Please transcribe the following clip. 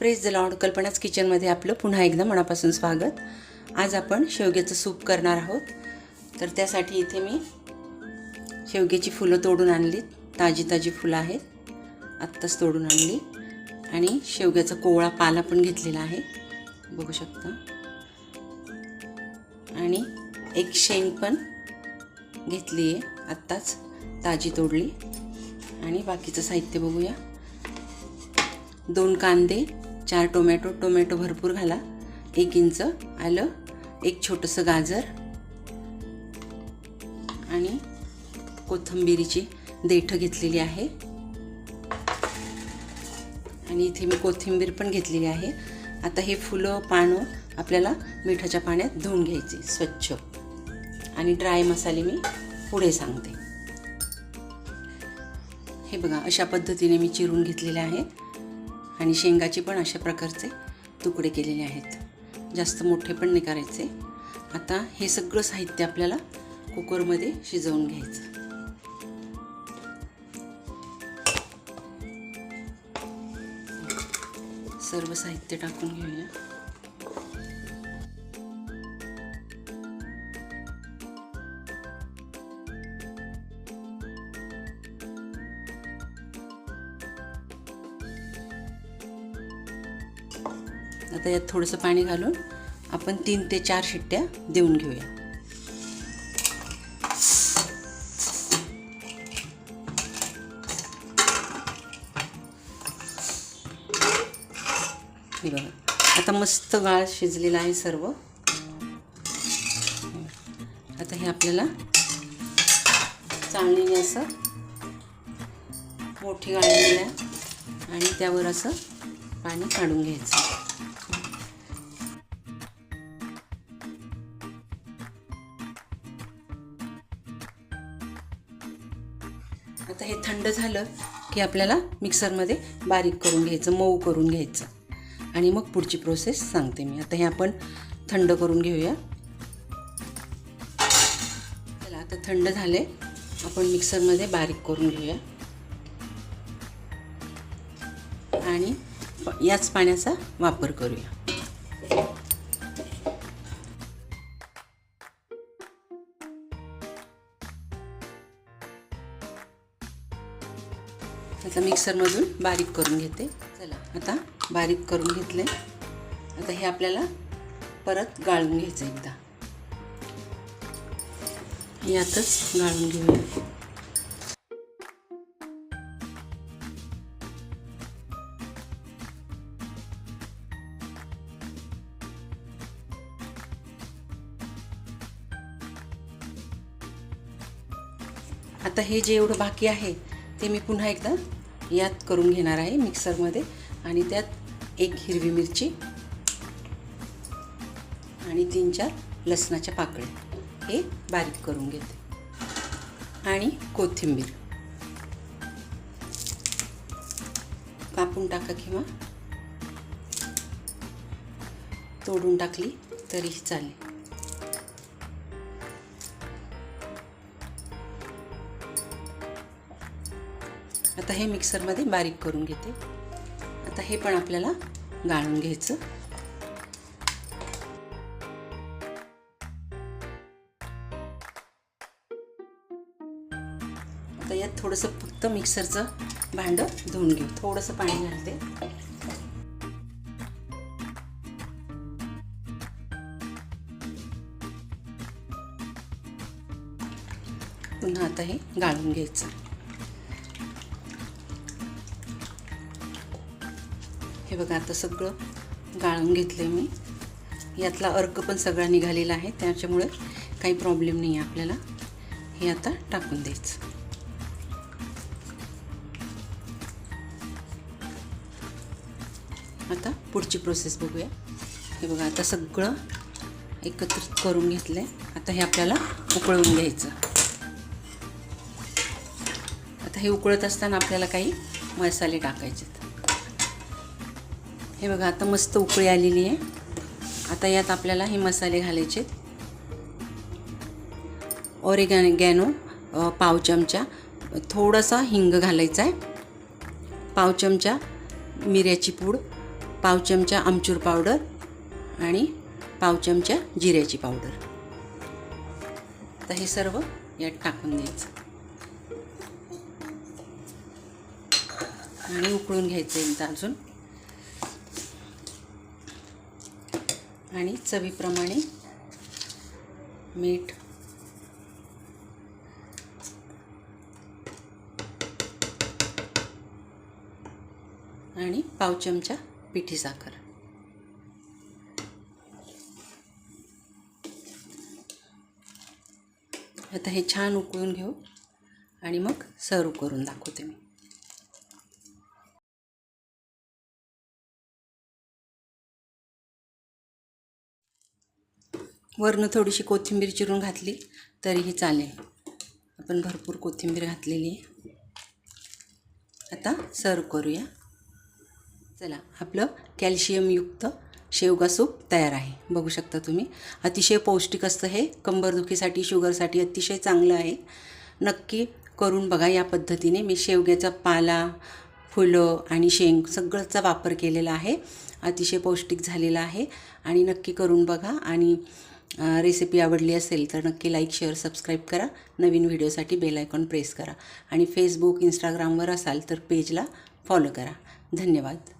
Praise the Lord. कल्पनाच किचनमध्ये आपलं पुन्हा एकदा मनापासून स्वागत. आज आपण शेवग्याचं सूप करणार आहोत. तर त्यासाठी इथे मी शेवग्याची फुलं तोडून आणली. ताजी फुलं आहेत, आत्ताच तोडून आणली. आणि शेवग्याचा कोवळा पाला पण घेतलेला आहे, बघू शकता. आणि एक शेंग पण घेतली आहे, आत्ताच ताजी तोडली. आणि बाकीचं साहित्य बघूया. 2 कांदे, 4 टोमॅटो भरपूर घाला, 1 इंच आलं, 1 छोटंसं गाजर आणि कोथिंबीरीची देठं घेतलेली आहे. आणि इथे मी कोथिंबीर पण घेतलेली आहे. आता हे फुलं पानं आपल्याला मिठाच्या पाण्यात धुवून घ्यायचे स्वच्छ. आणि ड्राय मसाले मी पुढे सांगते. हे बघा, अशा पद्धतीने मी चिरून घेतलेले आहेत. आणि शेंगाचे पण अशा प्रकारचे तुकडे केलेले आहेत, जास्त मोठे पण नाही करायचे. आता हे सगळं साहित्य आपल्याला कुकरमध्ये शिजवून घ्यायचं. सर्व साहित्य टाकून घेऊया. आता यात थोडंसं पाणी घालून आपण 3 ते 4 शिट्ट्या देऊन घेऊया. हे बघा, आता मस्त गाळ शिजलेला आहे सर्व. आता हे आपल्याला चाळणीने असं मोठी गाळ दिल्या आणि त्यावर असं पाणी काढून घ्यायचं. आता हे थंड झालं की आपल्याला मिक्सरमध्ये बारीक करून घ्यायचं, मऊ करून घ्यायचं. आणि मग पुढची प्रोसेस सांगते मी. आता हे आपण थंड करून घेऊया. चला, आता थंड झाले, आपण मिक्सरमध्ये बारीक करून घेऊया. आणि याच पाण्याचा वापर करूया. आता मिक्सरमधून बारीक करून घेते. चला, आता बारीक करून घेतले. आता हे आपल्याला परत गाळून घ्यायचं एकदा. यातच गाळून घेऊया. आता हे जे एवढं बाकी आहे ते मी पुन्हा एकदा यात करून घेणार आहे मिक्सरमध्ये. आणि त्यात 1 हिरवी मिरची आणि 3-4 लसणाच्या पाकळ्या हे बारीक करून घेते. आणि कोथिंबीर कापून टाका किंवा तोडून टाकली तरीही चालेल. आता हे मिक्सरमध्ये बारीक करून घेते. आता हे पण आपल्याला गाळून घ्यायचं. आता यात थोडंसं फक्त मिक्सरचं भांडं धुवून घेऊ. थोडंसं पाणी घालते. पुन्हा आता हे गाळून घ्यायचं. हे बघा, आता सगळं गाळून घेतलं मी. यातला अर्क पण सगळा निघालेला आहे, त्याच्यामुळे काही प्रॉब्लेम नाही आहे आपल्याला. हे आता टाकून द्यायचं. आता पुढची प्रोसेस बघूया. हे बघा, आता सगळं एकत्रित करून घेतलं आहे. आता हे आपल्याला उकळून घ्यायचं. आता हे उकळत असताना आपल्याला काही मसाले टाकायचे. हे बघा, आता मस्त उकळी आलेली आहे. आता यात आपल्याला हे मसाले घालायचे. ऑरेगॅनो पाव चमचा, थोडासा हिंग घालायचा आहे, पाव चमचा मिऱ्याची पूड, पाव चमचा आमचूर पावडर आणि पाव चमचा जिऱ्याची पावडर. तर हे सर्व यात टाकून द्यायचं आणि उकळून घ्यायचं एकदा अजून. आणि चवीप्रमाणे मीठ, आणि पाव चमचा पिठी साखर. आता हे छान उकळून घेऊ आणि मग सर्व करून दाखवते मी. वरनं थोडीशी कोथिंबीर चिरून घातली तरीही चालेल. आपण भरपूर कोथिंबीर घातलेली आहे. आता सर्व करूया. चला, आपलं कॅल्शियमयुक्त शेवगा सूप तयार आहे. बघू शकता तुम्ही. अतिशय पौष्टिक असतं हे. कंबरदुखीसाठी, शुगरसाठी अतिशय चांगलं आहे. नक्की करून बघा या पद्धतीने. मी शेवग्याचा पाला, फुलं आणि शेंग सगळंचा वापर केलेला आहे. अतिशय पौष्टिक झालेला आहे आणि नक्की करून बघा. आणि रेसिपी आवडली असेल तर नक्की लाईक, शेअर, सबस्क्राईब करा. नवीन व्हिडिओसाठी बेल आयकॉन प्रेस करा आणि फेसबुक, इंस्टाग्रामवर असाल तर पेजला फॉलो करा. धन्यवाद.